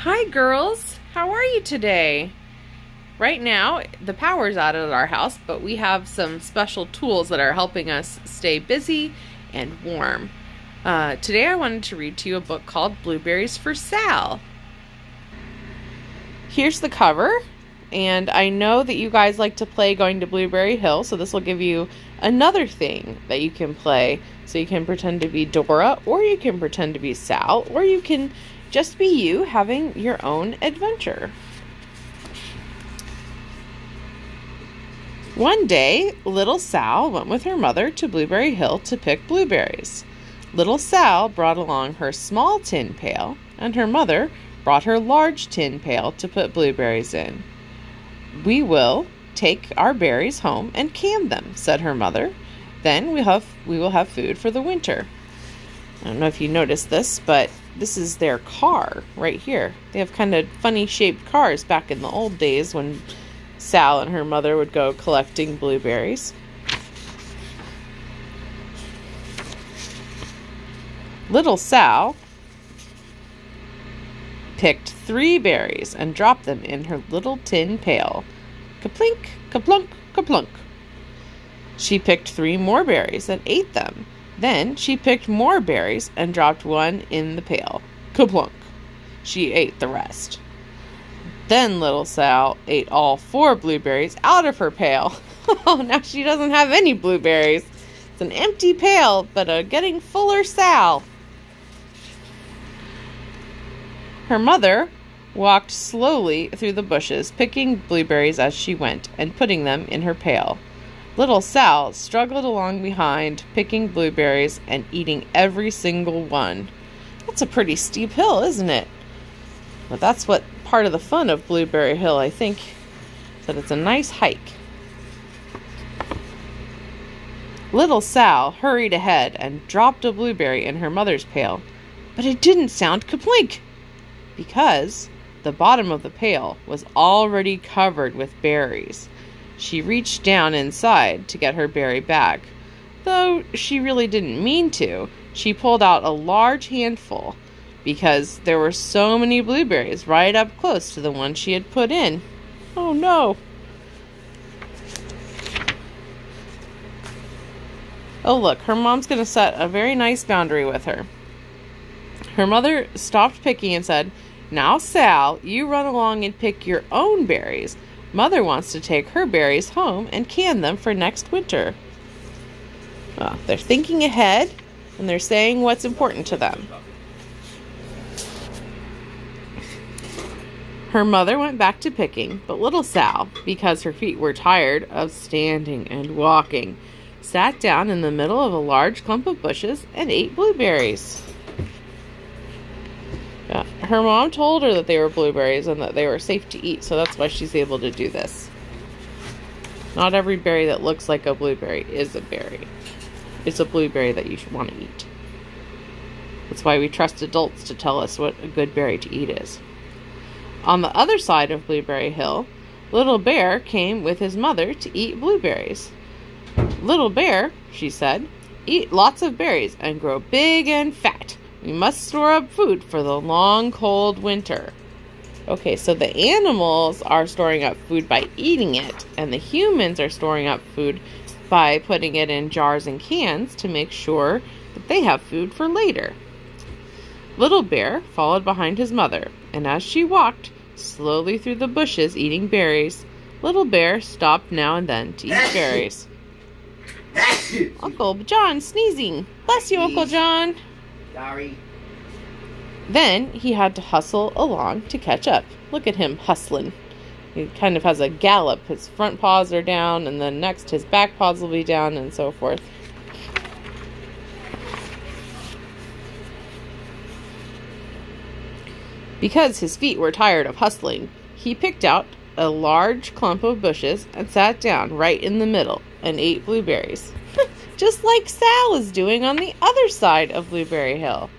Hi girls, how are you today? Right now, the power's out at our house, but we have some special tools that are helping us stay busy and warm. Today I wanted to read to you a book called Blueberries for Sal. Here's the cover, and I know that you guys like to play going to Blueberry Hill, so this will give you another thing that you can play. So you can pretend to be Dora, or you can pretend to be Sal, or you can just be you having your own adventure. One day, little Sal went with her mother to Blueberry Hill to pick blueberries. Little Sal brought along her small tin pail, and her mother brought her large tin pail to put blueberries in. "We will take our berries home and can them," said her mother. "Then we will have food for the winter." I don't know if you noticed this, but this is their car right here. They have kind of funny shaped cars back in the old days when Sal and her mother would go collecting blueberries. Little Sal picked 3 berries and dropped them in her little tin pail. Kaplink, kaplunk, kaplunk. She picked 3 more berries and ate them. Then she picked more berries and dropped 1 in the pail. Kaplunk. She ate the rest. Then little Sal ate all 4 blueberries out of her pail. Oh, now she doesn't have any blueberries. It's an empty pail, but a getting fuller Sal. Her mother walked slowly through the bushes, picking blueberries as she went and putting them in her pail. Little Sal struggled along behind, picking blueberries and eating every single one. That's a pretty steep hill, isn't it? But that's what part of the fun of Blueberry Hill, I think, that it's a nice hike. Little Sal hurried ahead and dropped a blueberry in her mother's pail, but it didn't sound kaplink, because the bottom of the pail was already covered with berries. She reached down inside to get her berry back. Though she really didn't mean to, she pulled out a large handful because there were so many blueberries right up close to the one she had put in. Oh no! Oh look, her mom's going to set a very nice boundary with her. Her mother stopped picking and said, "Now Sal, you run along and pick your own berries. Mother wants to take her berries home and can them for next winter." They're thinking ahead, and they're saying what's important to them. Her mother went back to picking, but little Sal, because her feet were tired of standing and walking, sat down in the middle of a large clump of bushes and ate blueberries. Her mom told her that they were blueberries and that they were safe to eat, so that's why she's able to do this. Not every berry that looks like a blueberry is a berry. It's a blueberry that you should want to eat. That's why we trust adults to tell us what a good berry to eat is. On the other side of Blueberry Hill, Little Bear came with his mother to eat blueberries. "Little Bear," she said, "eat lots of berries and grow big and fat. We must store up food for the long, cold winter." Okay, so the animals are storing up food by eating it, and the humans are storing up food by putting it in jars and cans to make sure that they have food for later. Little Bear followed behind his mother, and as she walked slowly through the bushes eating berries, Little Bear stopped now and then to eat berries. Uncle John sneezing. Bless you, Uncle John. Sorry. Then he had to hustle along to catch up. Look at him hustling. He kind of has a gallop. His front paws are down, and then next his back paws will be down, and so forth. Because his feet were tired of hustling, he picked out a large clump of bushes and sat down right in the middle and ate blueberries. Just like Sal is doing on the other side of Blueberry Hill.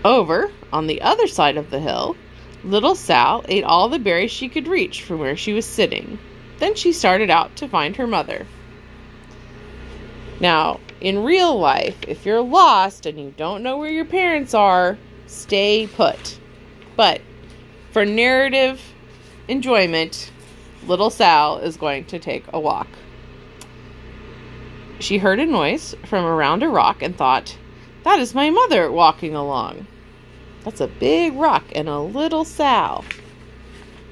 Over on the other side of the hill, little Sal ate all the berries she could reach from where she was sitting. Then she started out to find her mother. Now, in real life, if you're lost and you don't know where your parents are, stay put. But for narrative enjoyment, little Sal is going to take a walk. She heard a noise from around a rock and thought, that is my mother walking along. That's a big rock and a little Sal.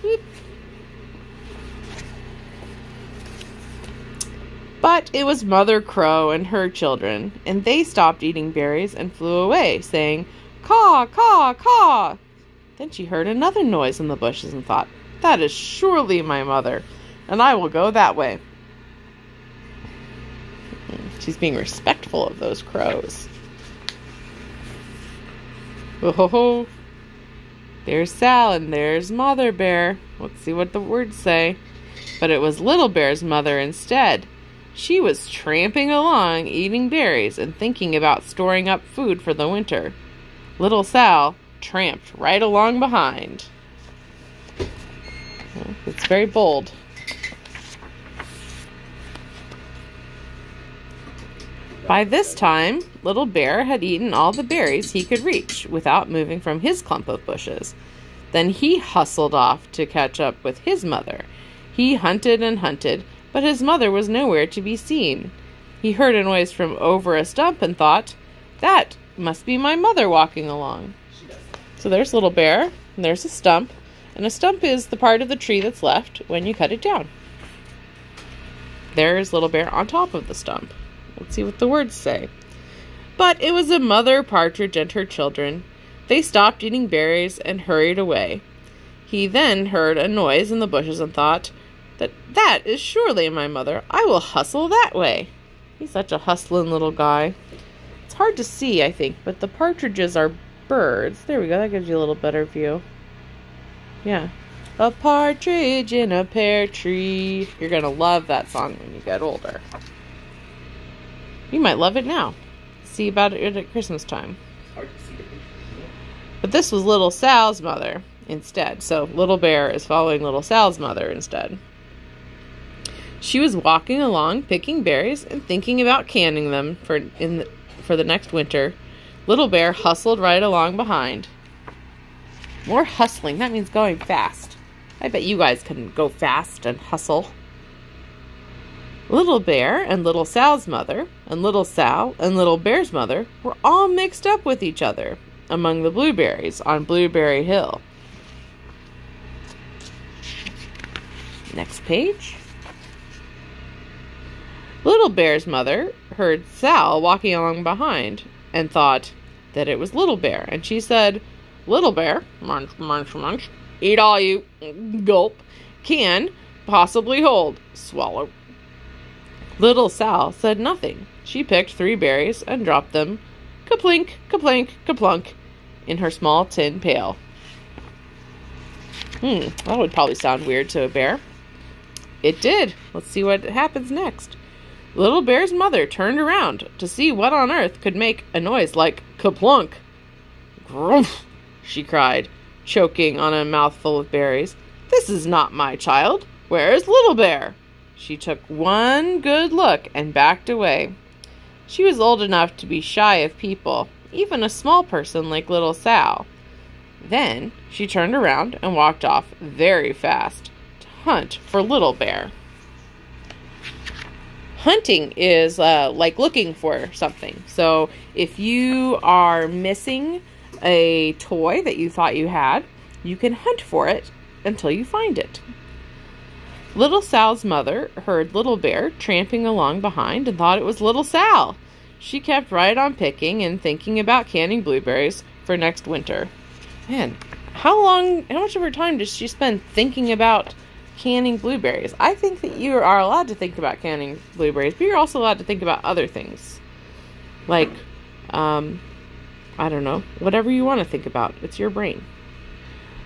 Whoop. But it was Mother Crow and her children, and they stopped eating berries and flew away, saying, caw, caw, caw. Then she heard another noise in the bushes and thought, that is surely my mother, and I will go that way. She's being respectful of those crows. Oh, there's Sal and there's Mother Bear. Let's see what the words say. But it was Little Bear's mother instead. She was tramping along, eating berries and thinking about storing up food for the winter. Little Sal tramped right along behind. It's very bold. By this time, Little Bear had eaten all the berries he could reach without moving from his clump of bushes. Then he hustled off to catch up with his mother. He hunted and hunted, but his mother was nowhere to be seen. He heard a noise from over a stump and thought, that must be my mother walking along. So there's Little Bear, and there's a stump, and a stump is the part of the tree that's left when you cut it down. There's Little Bear on top of the stump. Let's see what the words say. But it was a mother partridge and her children. They stopped eating berries and hurried away. He then heard a noise in the bushes and thought, that is surely my mother. I will hustle that way. He's such a hustling little guy. It's hard to see, I think, but the partridges are birds. There we go. That gives you a little better view. Yeah. A partridge in a pear tree. You're going to love that song when you get older. You might love it now. See about it at Christmas time. But this was Little Sal's mother instead. So Little Bear is following Little Sal's mother instead. She was walking along, picking berries and thinking about canning them for the next winter. Little Bear hustled right along behind. More hustling. That means going fast. I bet you guys can go fast and hustle. Little Bear and Little Sal's mother, and Little Sal and Little Bear's mother were all mixed up with each other among the blueberries on Blueberry Hill. Next page. Little Bear's mother heard Sal walking along behind and thought that it was Little Bear, and she said, Little Bear, munch, munch, munch, eat all you, gulp, can possibly hold, swallow. Little Sal said nothing. She picked 3 berries and dropped them, kaplink, kaplink, kaplunk, in her small tin pail. That would probably sound weird to a bear. It did. Let's see what happens next. Little Bear's mother turned around to see what on earth could make a noise like kaplunk. Grumph, she cried, choking on a mouthful of berries. This is not my child. Where is Little Bear? She took one good look and backed away. She was old enough to be shy of people, even a small person like Little Sal. Then she turned around and walked off very fast to hunt for Little Bear. Hunting is like looking for something. So if you are missing a toy that you thought you had, you can hunt for it until you find it. Little Sal's mother heard Little Bear tramping along behind and thought it was Little Sal. She kept right on picking and thinking about canning blueberries for next winter. Man, how much of her time does she spend thinking about canning blueberries? I think that you are allowed to think about canning blueberries, but you're also allowed to think about other things. Like, I don't know, whatever you want to think about. It's your brain.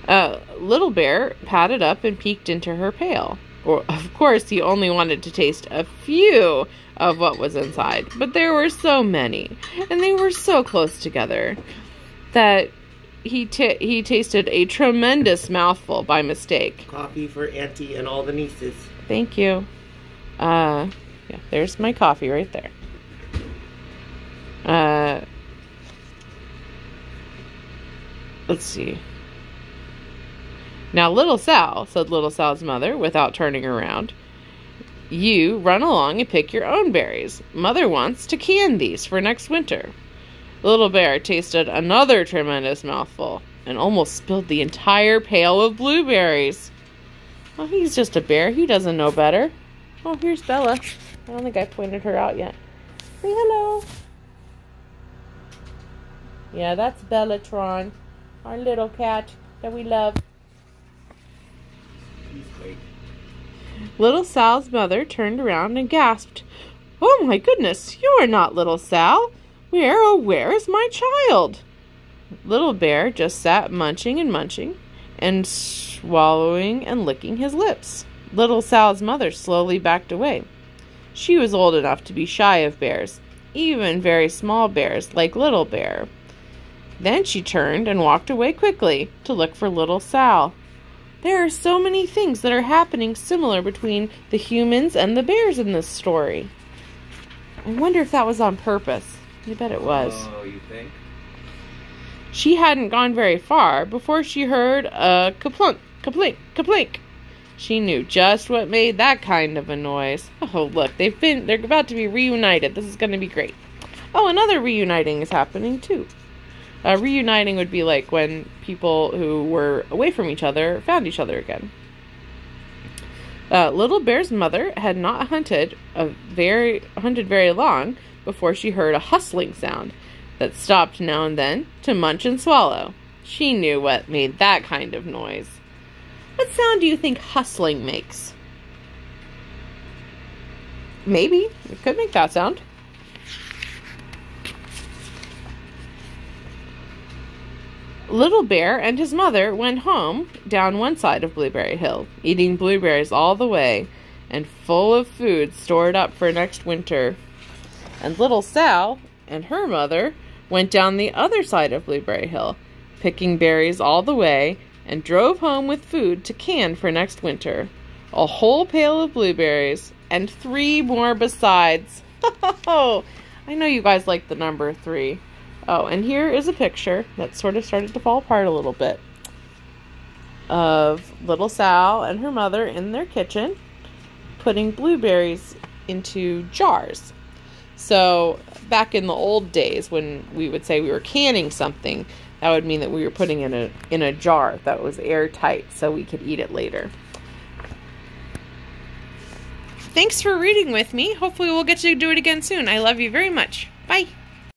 Little Bear padded up and peeked into her pail. Of course, he only wanted to taste a few of what was inside, but there were so many, and they were so close together that he tasted a tremendous mouthful by mistake. Coffee for Auntie and all the nieces. Thank you. Yeah, there's my coffee right there. Let's see. Now, Little Sal, said Little Sal's mother, without turning around, you run along and pick your own berries. Mother wants to can these for next winter. Little Bear tasted another tremendous mouthful and almost spilled the entire pail of blueberries. Well, he's just a bear. He doesn't know better. Oh, here's Bella. I don't think I pointed her out yet. Say hello. Yeah, that's Bellatron, our little cat that we love. He's great. Little Sal's mother turned around and gasped, "Oh my goodness, you are not Little Sal. Where is my child?" Little Bear just sat munching and swallowing and licking his lips. Little Sal's mother slowly backed away. She was old enough to be shy of bears, even very small bears like Little Bear. Then she turned and walked away quickly to look for Little Sal. There are so many things that are happening similar between the humans and the bears in this story. I wonder if that was on purpose. I bet it was. Oh, you think? She hadn't gone very far before she heard a kaplunk, kaplink, kaplink. She knew just what made that kind of a noise. Oh, look, they're about to be reunited. This is going to be great. Oh, another reuniting is happening too. Reuniting would be like when people who were away from each other found each other again. Little Bear's mother had not hunted very long before she heard a hustling sound that stopped now and then to munch and swallow. She knew what made that kind of noise. What sound do you think hustling makes? Maybe. It could make that sound. Little Bear and his mother went home down one side of Blueberry Hill, eating blueberries all the way and full of food stored up for next winter. And Little Sal and her mother went down the other side of Blueberry Hill, picking berries all the way, and drove home with food to can for next winter. A whole pail of blueberries, and 3 more besides. Oh, I know you guys like the number 3. Oh, and here is a picture that sort of started to fall apart a little bit of Little Sal and her mother in their kitchen putting blueberries into jars. So back in the old days when we would say we were canning something, that would mean that we were putting it in a jar that was airtight so we could eat it later. Thanks for reading with me. Hopefully we'll get to do it again soon. I love you very much. Bye.